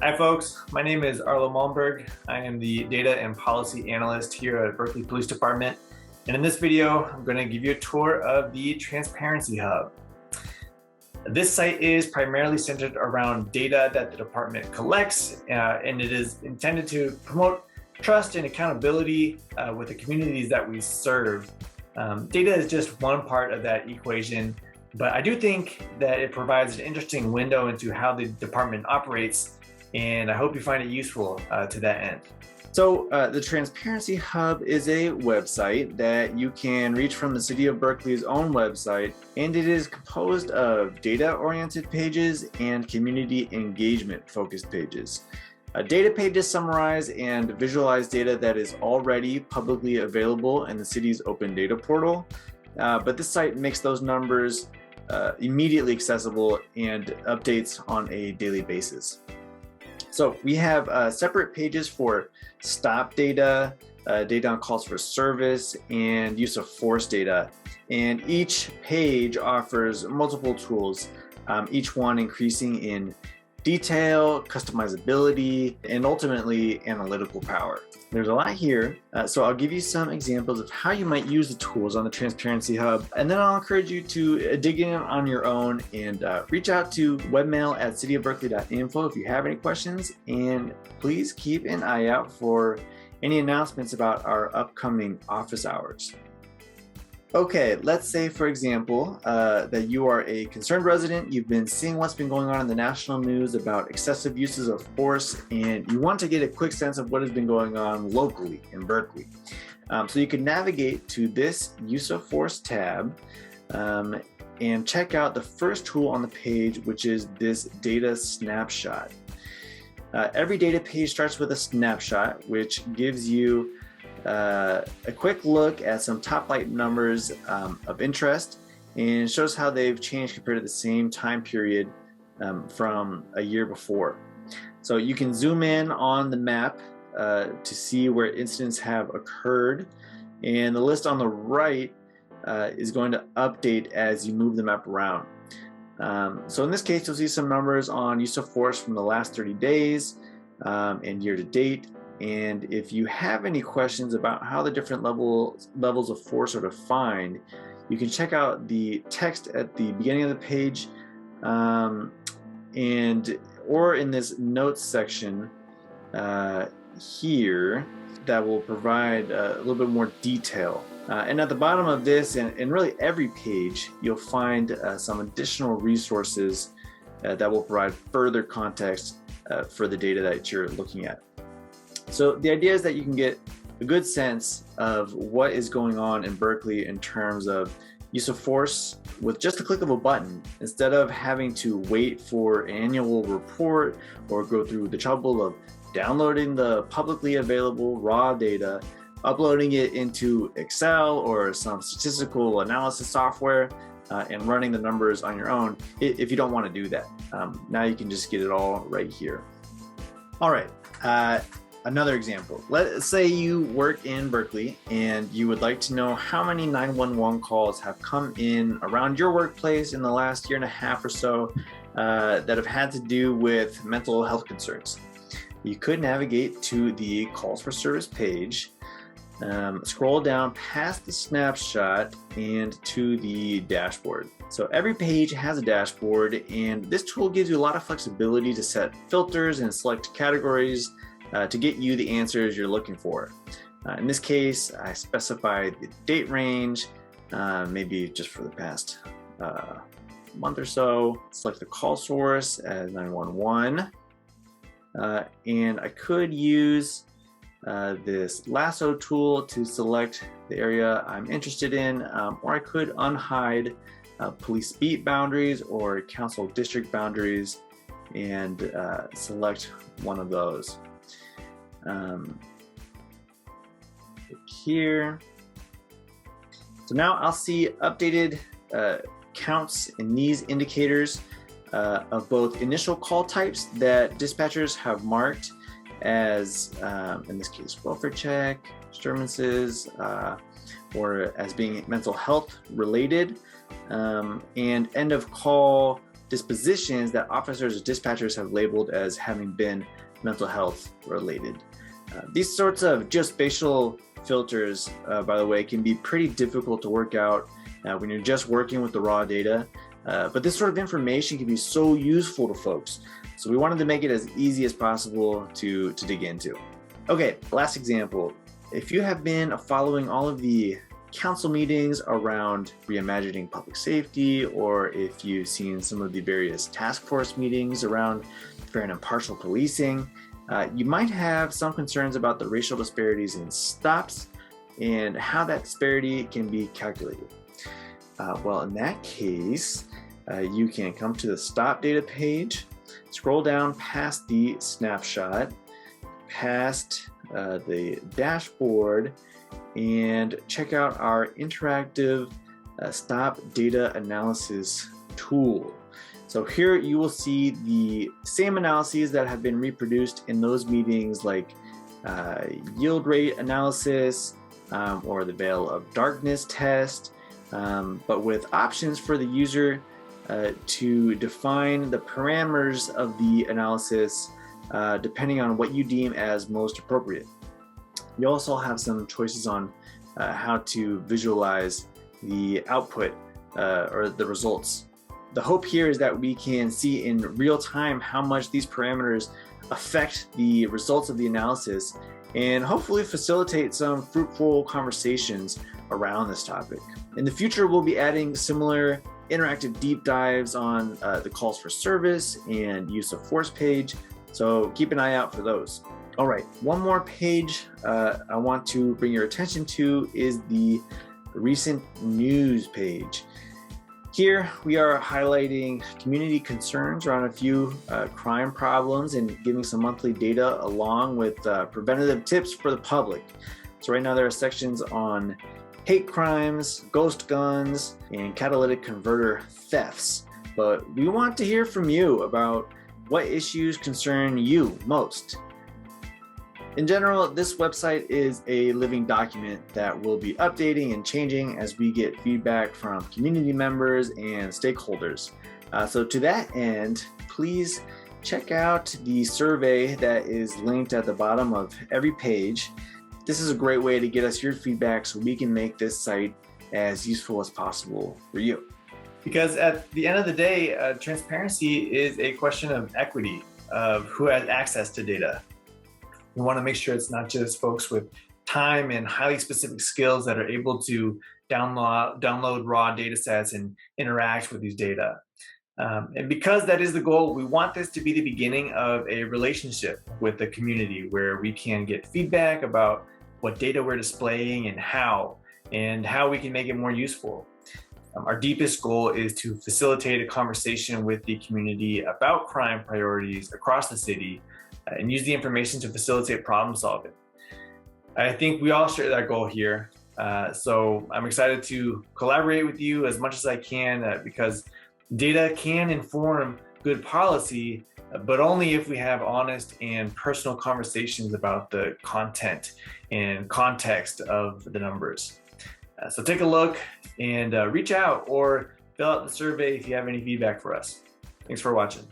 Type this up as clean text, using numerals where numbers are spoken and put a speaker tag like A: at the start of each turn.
A: Hi folks, my name is Arlo Malmberg. I am the Data and Policy Analyst here at Berkeley Police Department. And in this video, I'm going to give you a tour of the Transparency Hub. This site is primarily centered around data that the department collects, and it is intended to promote trust and accountability with the communities that we serve. Data is just one part of that equation, but I do think that it provides an interesting window into how the department operates, and I hope you find it useful to that end.
B: So the Transparency Hub is a website that you can reach from the City of Berkeley's own website, and it is composed of data-oriented pages and community engagement-focused pages. Data pages summarize and visualize data that is already publicly available in the city's open data portal, but this site makes those numbers immediately accessible and updates on a daily basis. So we have separate pages for stop data, data on calls for service, and use of force data. And each page offers multiple tools, each one increasing in detail, customizability, and ultimately analytical power. There's a lot here, so I'll give you some examples of how you might use the tools on the Transparency Hub, and then I'll encourage you to dig in on your own and reach out to webmail@cityofberkeley.info if you have any questions, and please keep an eye out for any announcements about our upcoming office hours. Okay, let's say, for example, that you are a concerned resident, you've been seeing what's been going on in the national news about excessive uses of force, and you want to get a quick sense of what has been going on locally in Berkeley. So you can navigate to this Use of Force tab and check out the first tool on the page, which is this data snapshot. Every data page starts with a snapshot, which gives you a quick look at some top line numbers of interest and shows how they've changed compared to the same time period from a year before. So you can zoom in on the map to see where incidents have occurred, and the list on the right is going to update as you move the map around. So in this case, you'll see some numbers on use of force from the last 30 days and year to date. And if you have any questions about how the different levels of force are defined, you can check out the text at the beginning of the page or in this notes section here that will provide a little bit more detail. And at the bottom of this, and really every page, you'll find some additional resources that will provide further context for the data that you're looking at. So the idea is that you can get a good sense of what is going on in Berkeley in terms of use of force with just a click of a button, instead of having to wait for an annual report or go through the trouble of downloading the publicly available raw data, uploading it into Excel or some statistical analysis software, and running the numbers on your own if you don't want to do that. Now you can just get it all right here. All right. Another example, let's say you work in Berkeley and you would like to know how many 911 calls have come in around your workplace in the last year and a half or so that have had to do with mental health concerns. You could navigate to the calls for service page, scroll down past the snapshot and to the dashboard. So every page has a dashboard, and this tool gives you a lot of flexibility to set filters and select categories to get you the answers you're looking for. In this case, I specified the date range, maybe just for the past month or so. Select the call source as 911. And I could use this lasso tool to select the area I'm interested in, or I could unhide police beat boundaries or council district boundaries and select one of those. Here. So now I'll see updated counts in these indicators of both initial call types that dispatchers have marked as, in this case, welfare check, disturbances, or as being mental health related, and end of call dispositions that officers or dispatchers have labeled as having been mental health related. These sorts of geospatial filters, by the way, can be pretty difficult to work out when you're just working with the raw data. But this sort of information can be so useful to folks. So we wanted to make it as easy as possible to dig into. Okay, last example. If you have been following all of the council meetings around reimagining public safety, or if you've seen some of the various task force meetings around fair and impartial policing, you might have some concerns about the racial disparities in stops and how that disparity can be calculated. Well, in that case, you can come to the stop data page, scroll down past the snapshot, past the dashboard, and check out our interactive stop data analysis tool. So here you will see the same analyses that have been reproduced in those meetings, like yield rate analysis or the veil of darkness test, but with options for the user to define the parameters of the analysis depending on what you deem as most appropriate. You also have some choices on how to visualize the output or the results. The hope here is that we can see in real time how much these parameters affect the results of the analysis and hopefully facilitate some fruitful conversations around this topic. In the future, we'll be adding similar interactive deep dives on the calls for service and use of force page, so keep an eye out for those. All right, one more page I want to bring your attention to is the recent news page. Here we are highlighting community concerns around a few crime problems and giving some monthly data along with preventative tips for the public. So right now there are sections on hate crimes, ghost guns, and catalytic converter thefts. But we want to hear from you about what issues concern you most. In general, this website is a living document that will be updating and changing as we get feedback from community members and stakeholders. So to that end, please check out the survey that is linked at the bottom of every page. This is a great way to get us your feedback so we can make this site as useful as possible for you.
A: Because at the end of the day, transparency is a question of equity, of who has access to data. We want to make sure it's not just folks with time and highly specific skills that are able to download raw data sets and interact with these data. And because that is the goal, we want this to be the beginning of a relationship with the community where we can get feedback about what data we're displaying and how we can make it more useful. Our deepest goal is to facilitate a conversation with the community about crime priorities across the city and use the information to facilitate problem solving. I think we all share that goal here. So I'm excited to collaborate with you as much as I can because data can inform good policy, but only if we have honest and personal conversations about the content and context of the numbers. So take a look and reach out or fill out the survey if you have any feedback for us. Thanks for watching.